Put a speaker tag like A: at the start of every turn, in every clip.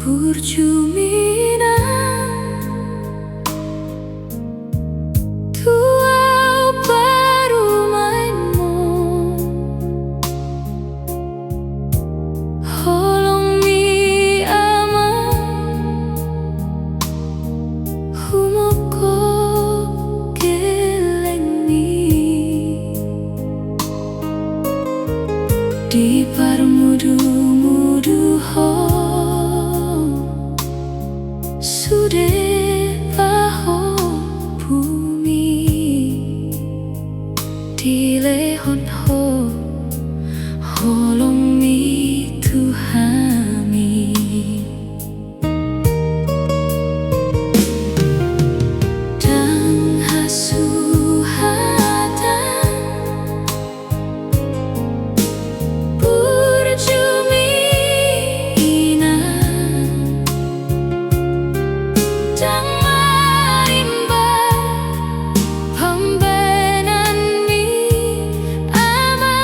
A: Burjumina tuau baru mainmu holong mi ama humoko geleng mi di parmudu-mudu ho sudah baho bumi di lehon ho holong mi Tuhami dan hasuhatan burjumina dang marimba pambanan mi ama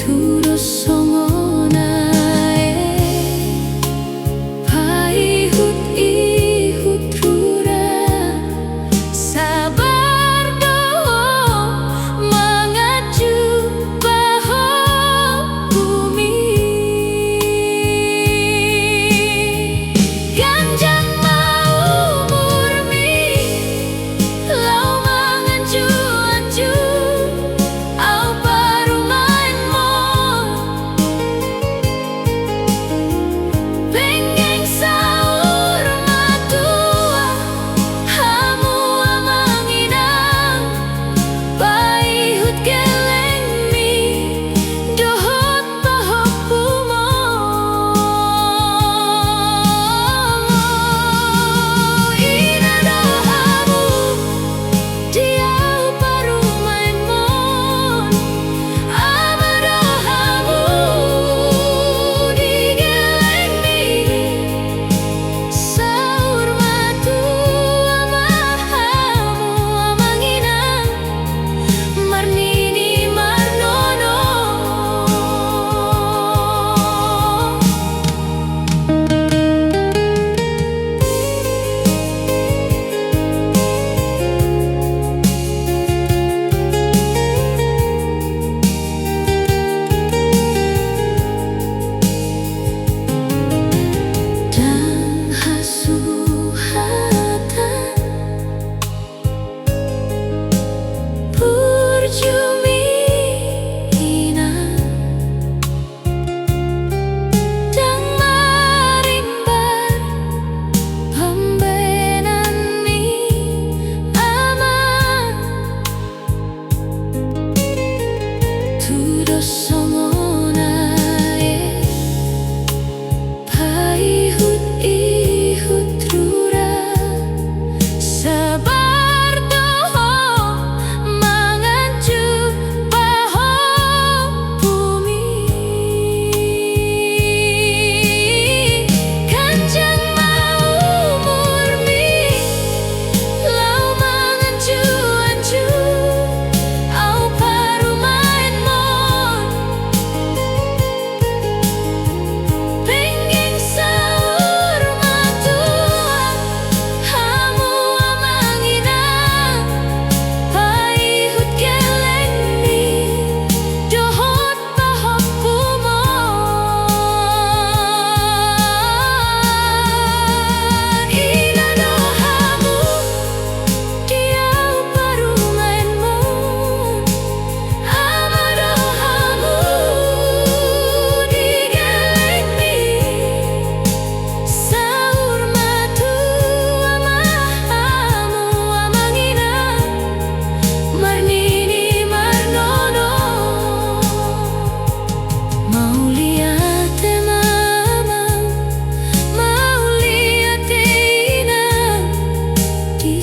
A: turos songonae paihut ihut rura sabar doho mengaju baho bumi ganjang mau murmi lau menganju-anju au baru main mo pengen sahur matua hamu amanginang paihut geleng mi dohot bahok pumo ina dohamu diau baru main mon ama dohamu di geleng mi sahur matua mahamu amanginang marnini marnono dan hasuhatan burjumina dang marimbar pambanan mi ama turos songonae paihut ihut rura sabar doho mengaju baho bumi ganjang mau murmi lau menganju-anju au baru main mon pengen sahur matua hamu amanginang paihut geleng mi dohot bahok pumo ina dohamu diau baru main mon ama dohamu di geleng mi sahur matua mahamu amanginang marnini marnono mau lihat mama mau lihat inang di